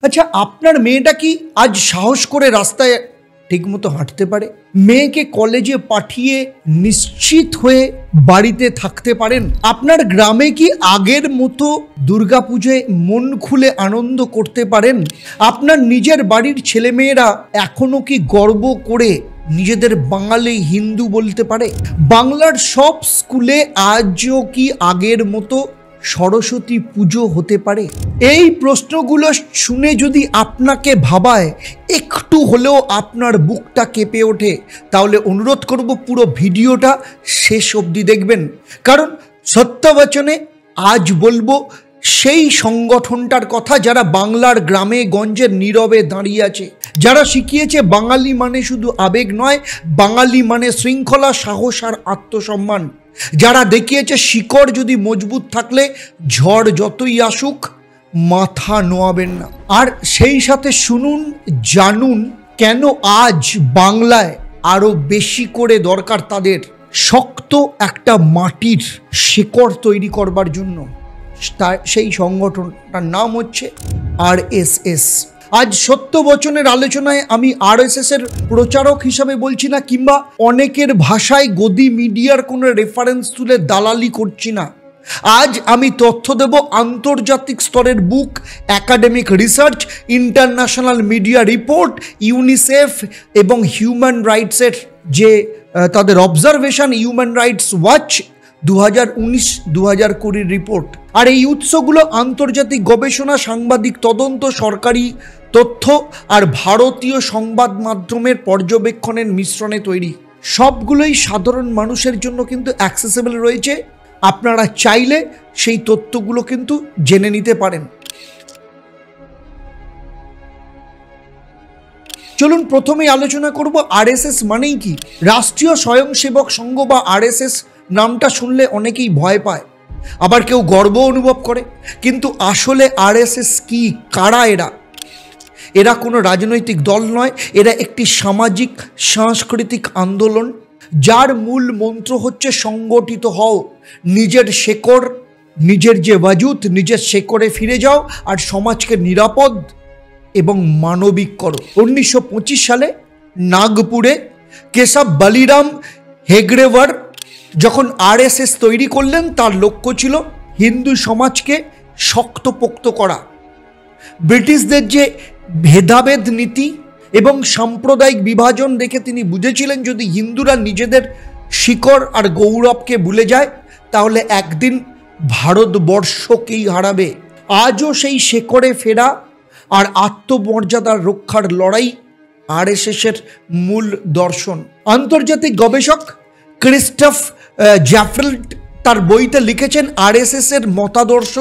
আচ্ছা, আপনার মেয়েটা কি আজ সাহস করে রাস্তায় ঠিকমতো হাঁটতে পারে? মেয়েকে কলেজে পাঠিয়ে নিশ্চিত হয়ে বাড়িতে থাকতে পারেন? আপনার গ্রামে কি আগের মতো দুর্গাপুজোয় মন খুলে আনন্দ করতে পারেন? আপনার নিজের বাড়ির ছেলেমেয়েরা এখনো কি গর্ব করে নিজেদের বাঙালি হিন্দু বলতে পারে? বাংলার সব স্কুলে আজও কি আগের মতো সরস্বতী পুজো হতে পারে? এই প্রশ্নগুলো শুনে যদি আপনাকে ভাবায়, একটু হলেও আপনার বুকটা কেঁপে ওঠে, তাহলে অনুরোধ করব পুরো ভিডিওটা শেষ অবধি দেখবেন। কারণ সত্যবচনে আজ বলবো সেই সংগঠনটার কথা যারা বাংলার গ্রামে গঞ্জে নীরবে দাঁড়িয়ে আছে, যারা শিখিয়েছে বাঙালি মানে শুধু আবেগ নয়, বাঙালি মানে শৃঙ্খলা, সাহস আর আত্মসম্মান, যারা দেখিয়েছে শিকড় যদি মজবুত থাকলে ঝড় যতই আসুক মাথা নোয়াবেন না। আর সেই সাথে শুনুন, জানুন কেন আজ বাংলায় আরো বেশি করে দরকার তাদের শক্ত একটা মাটির শিকড় তৈরি করবার জন্য। সেই সংগঠনটার নাম হচ্ছে RSS। আজ সত্য বচনের আলোচনায় আমি RSS এর প্রচারক হিসাবে বলছি না, কিংবা অনেকের ভাষায় গদি মিডিয়ার কোনো রেফারেন্স তুলে দালালি করছি না। আজ আমি তথ্য দেব আন্তর্জাতিক স্তরের book, academic research, international media report, UNICEF এবং হিউম্যান রাইটসের যে তাদের observation, human rights watch 2019-2020 report. আর এই উৎসগুলো আন্তর্জাতিক গবেষণা, সাংবাদিক তদন্ত, সরকারি তথ্য আর ভারতীয় সংবাদ মাধ্যমের পর্যবেক্ষণের মিশ্রণে তৈরি। সবগুলোই সাধারণ মানুষের জন্য কিন্তু অ্যাক্সেসিবল রয়েছে। আপনারা চাইলে সেই তথ্যগুলো কিন্তু জেনে নিতে পারেন। চলুন প্রথমেই আলোচনা করব RSS মানেই কি। রাষ্ট্রীয় স্বয়ংসেবক সংঘ বা RSS নামটা শুনলে অনেকেই ভয় পায়, আবার কেউ গর্ব অনুভব করে। কিন্তু আসলে RSS কি, কারা এরা? এরা কোনো রাজনৈতিক দল নয়, এরা একটি সামাজিক সাংস্কৃতিক আন্দোলন, যার মূল মন্ত্র হচ্ছে সংগঠিত হও, নিজের শেকড়, নিজের যে ওয়াজুদ, নিজের শেকড়ে ফিরে যাও আর সমাজকে নিরাপদ এবং মানবিক করো। 1925 সালে নাগপুরে কেশব বলিরাম হেগড়েওয়ার যখন RSS তৈরি করলেন, তার লক্ষ্য ছিল হিন্দু সমাজকে শক্তপোক্ত করা। ব্রিটিশদের যে ভেদাভেদ নীতি এবং সাম্প্রদায়িক বিভাজন দেখে তিনি বুঝেছিলেন যদি হিন্দুরা নিজেদের শিকড় আর গৌরবকে ভুলে যায় তাহলে একদিন ভারতবর্ষকেই হারাবে। আজও সেই শেকড়ে ফেরা আর আত্মমর্যাদার রক্ষার লড়াই RSS এর মূল দর্শন। আন্তর্জাতিক গবেষক ক্রিস্টোফ জ্যাফেল্ট তার বইতে লিখেছেন RSS এর মতাদর্শ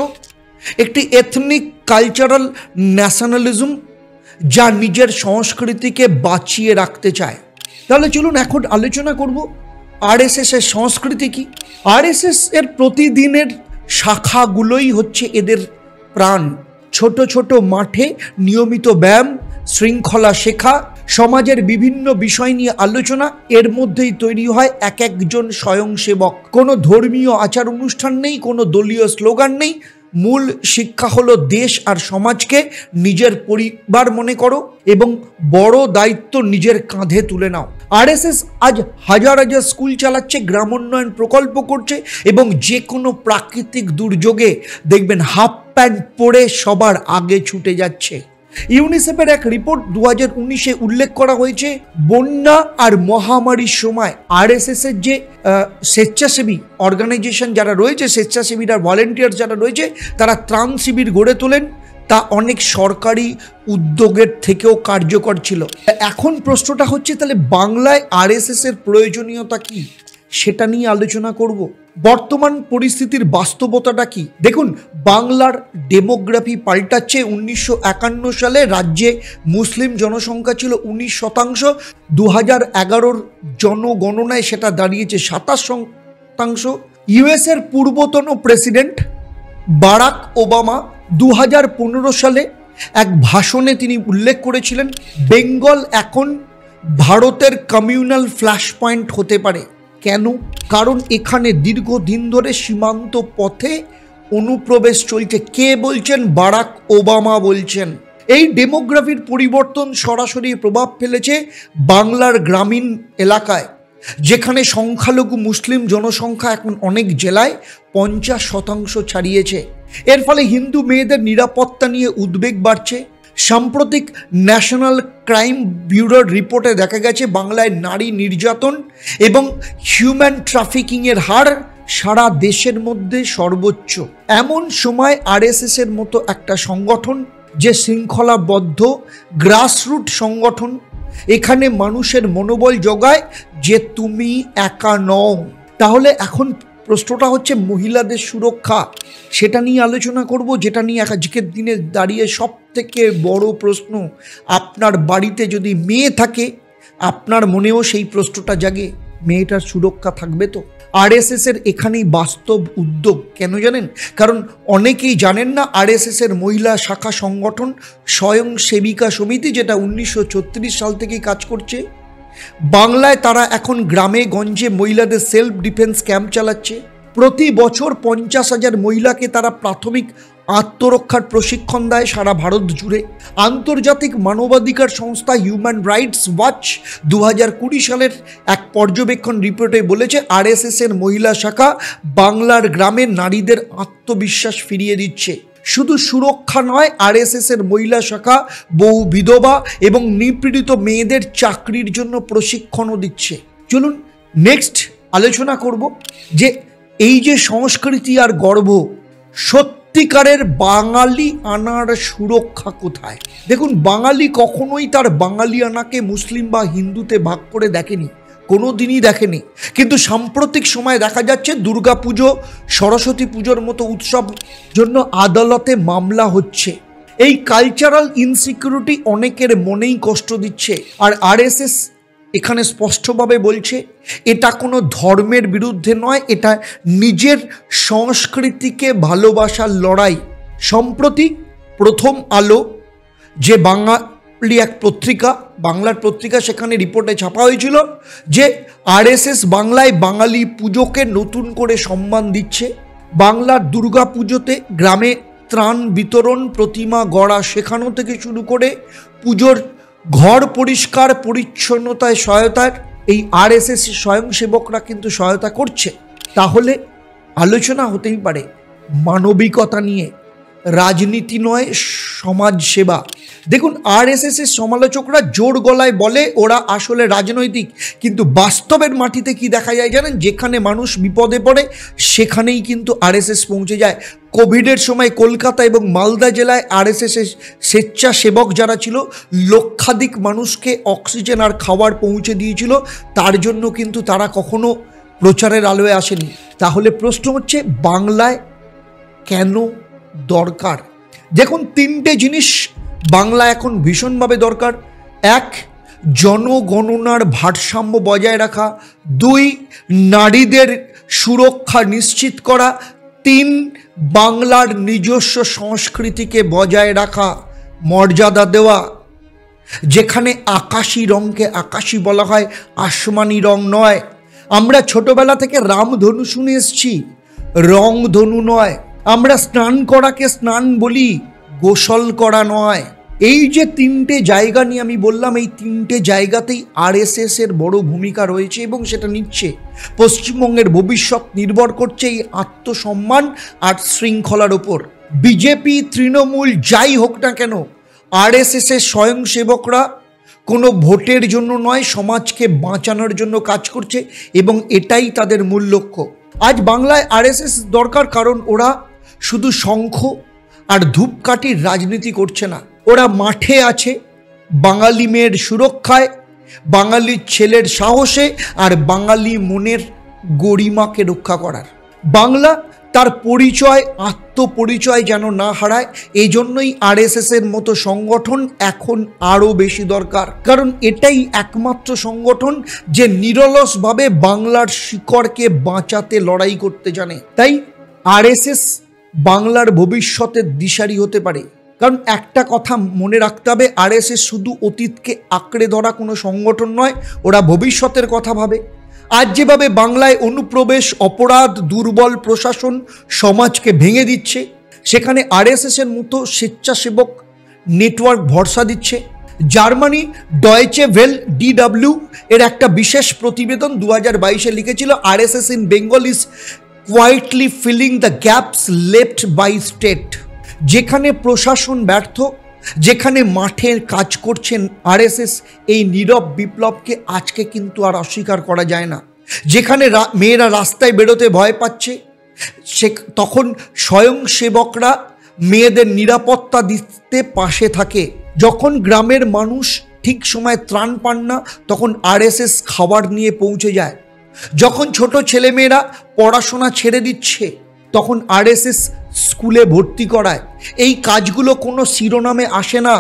একটি এথনিক কালচারাল ন্যাশনালিজম, যা নিজের সংস্কৃতিকে বাঁচিয়ে রাখতে চায়। তাহলে চলুন এখন আলোচনা করব RSS এর সংস্কৃতি কি। RSS এর প্রতিদিনের শাখাগুলোই হচ্ছে এদের প্রাণ। ছোট ছোট মাঠে নিয়মিত ব্যায়াম, শৃঙ্খলা শেখা, সমাজের বিভিন্ন বিষয় নিয়ে আলোচনা, এর মধ্যেই তৈরি হয় এক একজন স্বয়ংসেবক। কোনো ধর্মীয় আচার অনুষ্ঠান নেই, কোনো দলীয় স্লোগান নেই। মূল শিক্ষা হলো দেশ আর সমাজকে নিজের পরিবার মনে করো এবং বড় দায়িত্ব নিজের কাঁধে তুলে নাও। RSS আজ হাজার হাজার স্কুল চালাচ্ছে, গ্রামোন্নয়ন প্রকল্প করছে এবং যে কোনো প্রাকৃতিক দুর্যোগে দেখবেন হাফ প্যান্ট পরে সবার আগে ছুটে যাচ্ছে। ইউনিসেফের এক রিপোর্ট 2019-এ উল্লেখ করা হয়েছে, বন্যা আর মহামারীর সময় RSS এর যে স্বেচ্ছাসেবী অর্গানাইজেশন যারা রয়েছে, স্বেচ্ছাসেবীরা, ভলেন্টিয়ার যারা রয়েছে, তারা ত্রাণ শিবির গড়ে তোলেন। তা অনেক সরকারি উদ্যোগের থেকেও কার্যকর ছিল। এখন প্রশ্নটা হচ্ছে, তাহলে বাংলায় RSS এর প্রয়োজনীয়তা কি, সেটা নিয়ে আলোচনা করব। বর্তমান পরিস্থিতির বাস্তবতাটা কি? দেখুন, বাংলার ডেমোগ্রাফি পাল্টাচ্ছে। 1951 সালে রাজ্যে মুসলিম জনসংখ্যা ছিল 19%, 2011-র জনগণনায় সেটা দাঁড়িয়েছে 27%। US এর পূর্বতন প্রেসিডেন্ট বারাক ওবামা 2015 সালে এক ভাষণে তিনি উল্লেখ করেছিলেন, বেঙ্গল এখন ভারতের কমিউনাল ফ্ল্যাশ পয়েন্ট হতে পারে। কেন? কারণ এখানে দীর্ঘদিন ধরে সীমান্ত পথে অনুপ্রবেশ চলছে। কে বলছেন? বারাক ওবামা বলছেন। এই ডেমোগ্রাফির পরিবর্তন সরাসরি প্রভাব ফেলেছে বাংলার গ্রামীণ এলাকায়, যেখানে সংখ্যালঘু মুসলিম জনসংখ্যা এখন অনেক জেলায় 50% ছাড়িয়েছে। এর ফলে হিন্দু মেয়েদের নিরাপত্তা নিয়ে উদ্বেগ বাড়ছে। সাম্প্রতিক ন্যাশনাল ক্রাইম ব্যুরোর রিপোর্টে দেখা গেছে বাংলায় নারী নির্যাতন এবং হিউম্যান ট্রাফিকিংয়ের হার সারা দেশের মধ্যে সর্বোচ্চ। এমন সময় আরএসএস এর মতো একটা সংগঠন, যে শৃঙ্খলাবদ্ধ গ্রাসরুট সংগঠন, এখানে মানুষের মনোবল জোগায় যে তুমি একা নও। তাহলে এখন প্রশ্নটা হচ্ছে মহিলাদের সুরক্ষা, সেটা নিয়ে আলোচনা করব, যেটা নিয়ে আজকের দিনে দাঁড়িয়ে সব থেকে বড় প্রশ্ন। আপনার বাড়িতে যদি মেয়ে থাকে, আপনার মনেও সেই প্রশ্নটা জাগে, মেয়েটার সুরক্ষা থাকবে তো? আরএসএস এর এখানেই বাস্তব উদ্যোগ। কেন জানেন? কারণ অনেকেই জানেন না, আরএসএস এর মহিলা শাখা সংগঠন স্বয়ং সেবিকা সমিতি, যেটা 1936 সাল থেকেই কাজ করছে বাংলায়, তারা এখন গ্রামে গঞ্জে মহিলাদের সেলফ ডিফেন্স ক্যাম্প চালাচ্ছে। প্রতি বছর 50,000 মহিলাকে তারা প্রাথমিক আত্মরক্ষার প্রশিক্ষণ দেয় সারা ভারত জুড়ে। আন্তর্জাতিক মানবাধিকার সংস্থা হিউম্যান রাইটস ওয়াচ 2020 সালের এক পর্যবেক্ষণ রিপোর্টে বলেছে, আরএসএস এর মহিলা শাখা বাংলার গ্রামে নারীদের আত্মবিশ্বাস ফিরিয়ে দিচ্ছে। শুধু সুরক্ষা নয়, আরএসএস এর মহিলা শাখা বহু বিধবা এবং নিপীড়িত মেয়েদের চাকরির জন্য প্রশিক্ষণও দিচ্ছে। চলুন নেক্সট আলোচনা করব যে এই যে সংস্কৃতি আর গর্ব, সত্যিকারের বাঙালি আনার সুরক্ষা কোথায়? দেখুন, বাঙালি কখনোই তার বাঙালি আনাকে মুসলিম বা হিন্দুতে ভাগ করে দেখেনি, কোনো দিনই দেখেনি। কিন্তু সাম্প্রতিক সময়ে দেখা যাচ্ছে দুর্গাপুজো, সরস্বতী পুজোর মতো উৎসব জন্য আদালতে মামলা হচ্ছে। এই কালচারাল ইনসিকিউরিটি অনেকের মনেই কষ্ট দিচ্ছে। আর আরএসএস এখানে স্পষ্টভাবে বলছে, এটা কোনো ধর্মের বিরুদ্ধে নয়, এটা নিজের সংস্কৃতিকে ভালোবাসার লড়াই। সম্প্রতি প্রথম আলো, যে বাঙালি এক পত্রিকা, বাংলার পত্রিকা, সেখানে রিপোর্টে ছাপা হয়েছিল যে আরএসএস বাংলায় বাঙালি পুজোকে নতুন করে সম্মান দিচ্ছে। বাংলার দুর্গা পুজোতে গ্রামে ত্রাণ বিতরণ, প্রতিমা গড়া শেখানো থেকে শুরু করে পুজোর ঘর পরিষ্কার পরিচ্ছন্নতায় সহায়তার এই আরএসএস স্বয়ংসেবকরা কিন্তু সহায়তা করছে। তাহলে আলোচনা হতেই পারে মানবিকতা নিয়ে, রাজনীতি নয়, সমাজ সেবা। দেখুন, আরএসএস এর সমালোচকরা জোর গলায় বলে ওরা আসলে রাজনৈতিক, কিন্তু বাস্তবের মাটিতে কি দেখা যায় জানেন? যেখানে মানুষ বিপদে পড়ে সেখানেই কিন্তু আরএসএস পৌঁছে যায়। কোভিডের সময় কলকাতা এবং মালদা জেলায় আরএসএস এর স্বেচ্ছাসেবক যারা ছিল, লক্ষাধিক মানুষকে অক্সিজেন আর খাবার পৌঁছে দিয়েছিল। তার জন্য কিন্তু তারা কখনো প্রচারের আলোয় আসেনি। তাহলে প্রশ্ন হচ্ছে, বাংলায় কেন দরকার? দেখুন, 3টে জিনিস বাংলা এখন ভীষণভাবে দরকার। 1, জনগণনার ভারসাম্য বজায় রাখা। 2, নারীদের সুরক্ষা নিশ্চিত করা। 3, বাংলার নিজস্ব সংস্কৃতিকে বজায় রাখা, মর্যাদা দেওয়া। যেখানে আকাশি রঙকে আকাশি বলা হয়, আসমানি রং নয়। আমরা ছোটবেলা থেকে রামধনু শুনে এসছি, রংধনু নয়। আমরা স্নান করাকে স্নান বলি, গোসল করা নয়। এই যে 3টে জায়গা নিয়ে আমি বললাম, এই 3টে জায়গাতেই আরএসএস এর বড় ভূমিকা রয়েছে এবং সেটা নিচ্ছে। পশ্চিমবঙ্গের ভবিষ্যৎ নির্ভর করছে এই আত্মসম্মান আর শৃঙ্খলার ওপর। বিজেপি, তৃণমূল যাই হোক না কেন, আরএসএস এর স্বয়ংসেবকরা কোনো ভোটের জন্য নয়, সমাজকে বাঁচানোর জন্য কাজ করছে এবং এটাই তাদের মূল লক্ষ্য। আজ বাংলায় আরএসএস দরকার, কারণ ওরা শুধু শঙ্খ আর ধূপকাঠির রাজনীতি করছে না, ওরা মাঠে আছে বাঙালি মেয়ের সুরক্ষায়, বাঙালির ছেলের সাহসে আর বাঙালি মনের গরিমাকে রক্ষা করার। বাংলা তার পরিচয়, আত্মপরিচয় যেন না হারায়, এই জন্যই আরএসএস এর মতো সংগঠন এখন আরও বেশি দরকার। কারণ এটাই একমাত্র সংগঠন যে নিরলসভাবে বাংলার শিকড়কে বাঁচাতে লড়াই করতে জানে। তাই আরএসএস বাংলার ভবিষ্যতের দিশারি হতে পারে। কারণ একটা কথা মনে রাখতে হবে, আরএসএস শুধু অতীতকে আঁকড়ে ধরা কোনো সংগঠন নয়, ওরা ভবিষ্যতের কথা ভাবে। আজ যেভাবে বাংলায় অনুপ্রবেশ, অপরাধ, দুর্বল প্রশাসন সমাজকে ভেঙে দিচ্ছে, সেখানে আরএসএস এর মতো স্বেচ্ছাসেবক নেটওয়ার্ক ভরসা দিচ্ছে। জার্মানি ডয়েচে ভেল DW এর একটা বিশেষ প্রতিবেদন 2022-এ লিখেছিল, RSS in Bengal is quietly filling the gaps left by state. যেখানে প্রশাসন ব্যর্থ, যেখানে মাঠের কাজ করছেন আরএসএস, এই নীরব বিপ্লবকে আজকে কিন্তু আর অস্বীকার করা যায় না। যেখানে মেয়েরা রাস্তায় বেরোতে ভয় পাচ্ছে, তখন স্বয়ংসেবকরা মেয়েদের নিরাপত্তা দিতে পাশে থাকে। যখন গ্রামের মানুষ ঠিক সময় ত্রাণ পান না, তখন আরএসএস খাবার নিয়ে পৌঁছে যায়। যখন ছোট ছেলেমেয়েরা পড়াশোনা ছেড়ে দিচ্ছে, তখন আরএসএস স্কুলে ভর্তি করায়। এই কাজগুলো কোনো শিরোনামে আসে না,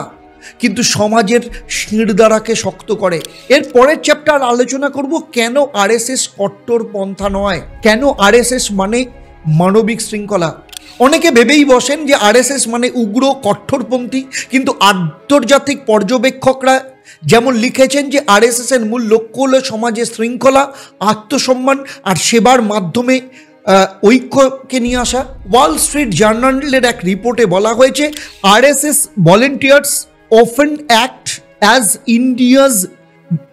কিন্তু সমাজের শিরদাঁড়াকে শক্ত করে। এর পরের চ্যাপ্টার আলোচনা করব কেন আরএসএস কট্টরপন্থা নয়, কেন আরএসএস মানে মানবিক শৃঙ্খলা। অনেকে ভেবেই বসেন যে আরএসএস মানে উগ্র কঠোরপন্থী, কিন্তু আন্তর্জাতিক পর্যবেক্ষকরা যেমন লিখেছেন যে আরএসএস এর মূল লক্ষ্য হলো সমাজে শৃঙ্খলা, আত্মসম্মান আর সেবার মাধ্যমে ঐক্যকে নিয়ে আসা। ওয়াল স্ট্রিট জার্নালের এক রিপোর্টে বলা হয়েছে, RSS volunteers often act as India's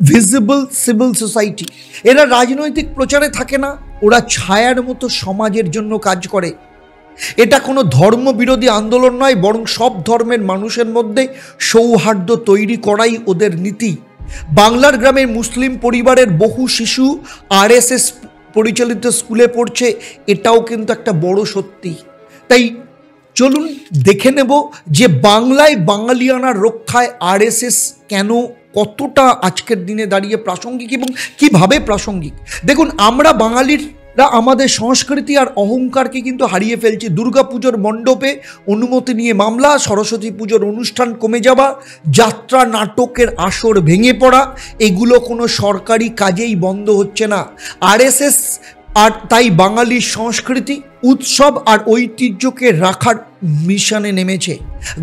visible civil society. এরা রাজনৈতিক প্রচারে থাকে না, ওরা ছায়ার মতো সমাজের জন্য কাজ করে। এটা কোনো ধর্মবিরোধী আন্দোলন নয়, বরং সব ধর্মের মানুষের মধ্যে সৌহার্দ্য তৈরি করাই ওদের নীতি। বাংলার গ্রামের মুসলিম পরিবারের বহু শিশু আরএসএস পরিচালিত স্কুলে পড়ছে, এটাও কিন্তু একটা বড় সত্যি। তাই চলুন দেখে নেব যে বাংলায় বাঙালিয়ানার রক্ষায় আরএসএস কেন কতটা আজকের দিনে দাঁড়িয়ে প্রাসঙ্গিক এবং কিভাবে প্রাসঙ্গিক। দেখুন, আমরা বাঙালিরা আমাদের সংস্কৃতি আর অহংকারকে কিন্তু হারিয়ে ফেলছি। দুর্গাপুজোর মণ্ডপে অনুমতি নিয়ে মামলা, সরস্বতী পুজোর অনুষ্ঠান কমে যাওয়া, যাত্রা নাটকের আসর ভেঙে পড়া, এগুলো কোনো সরকারি কাজেই বন্ধ হচ্ছে না। আরএসএস আর তাই বাঙালির সংস্কৃতি, উৎসব আর ঐতিহ্যকে রাখার মিশনে নেমেছে।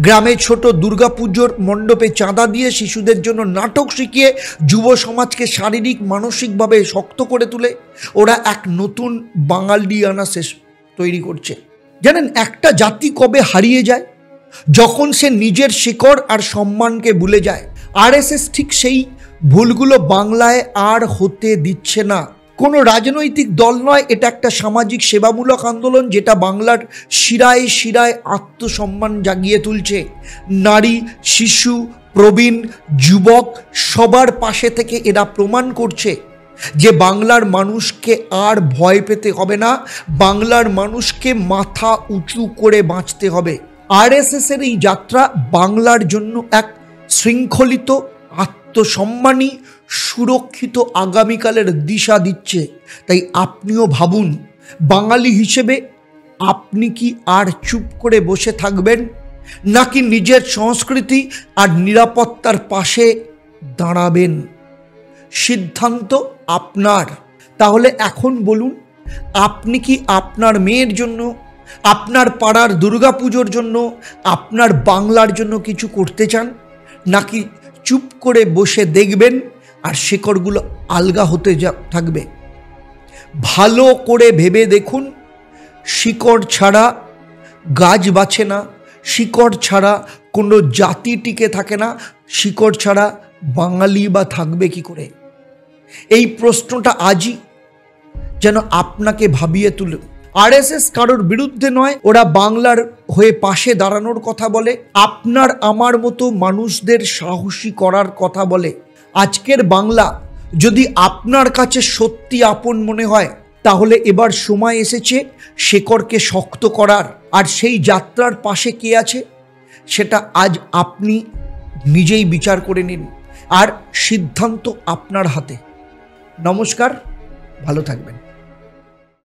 গ্রামে ছোট দুর্গাপুজোর মণ্ডপে চাঁদা দিয়ে শিশুদের জন্য নাটক শিখিয়ে যুব সমাজকে শারীরিক মানসিকভাবে শক্ত করে তুলে ওরা এক নতুন বাঙালিয়ানা তৈরি করছে। জানেন, একটা জাতি কবে হারিয়ে যায়? যখন সে নিজের শিকড় আর সম্মানকে ভুলে যায়। আরএসএস ঠিক সেই ভুলগুলো বাংলায় আর হতে দিচ্ছে না। কোনো রাজনৈতিক দল নয়, এটা একটা সামাজিক সেবামূলক আন্দোলন, যেটা বাংলার শিরায় শিরায় আত্মসম্মান জাগিয়ে তুলছে। নারী, শিশু, প্রবীণ, যুবক সবার পাশে থেকে এরা প্রমাণ করছে যে বাংলার মানুষকে আর ভয় পেতে হবে না, বাংলার মানুষকে মাথা উঁচু করে বাঁচতে হবে। আরএসএসের এই যাত্রা বাংলার জন্য এক শৃঙ্খলিত, আত্মসম্মানী, সুরক্ষিত আগামীকালের দিশা দিচ্ছে। তাই আপনিও ভাবুন, বাঙালি হিসেবে আপনি কি আর চুপ করে বসে থাকবেন, নাকি নিজের সংস্কৃতি আর নিরাপত্তার পাশে দাঁড়াবেন? সিদ্ধান্ত আপনার। তাহলে এখন বলুন, আপনি কি আপনার মেয়ের জন্য, আপনার পাড়ার দুর্গাপুজোর জন্য, আপনার বাংলার জন্য কিছু করতে চান, নাকি চুপ করে বসে দেখবেন আর শিকড়গুলো আলগা হতে থাকবে? ভালো করে ভেবে দেখুন, শিকড় ছাড়া গাছ বাঁচে না, শিকড় ছাড়া কোনো জাতি টিকে থাকে না, শিকড় ছাড়া বাঙালি বা থাকবে কি করে? এই প্রশ্নটা আজই যেন আপনাকে ভাবিয়ে তুলে। আরএসএস কারোর বিরুদ্ধে নয়, ওরা বাংলার হয়ে পাশে দাঁড়ানোর কথা বলে, আপনার আমার মতো মানুষদের সাহসী করার কথা বলে। আজকের বাংলা যদি আপনার কাছে সত্যি আপন মনে হয়, তাহলে এবার সময় এসেছে শেকড়কে শক্ত করার। আর সেই যাত্রার পাশে কে আছে সেটা আজ আপনি নিজেই বিচার করে নিন, আর সিদ্ধান্ত আপনার হাতে। নমস্কার, ভালো থাকবেন।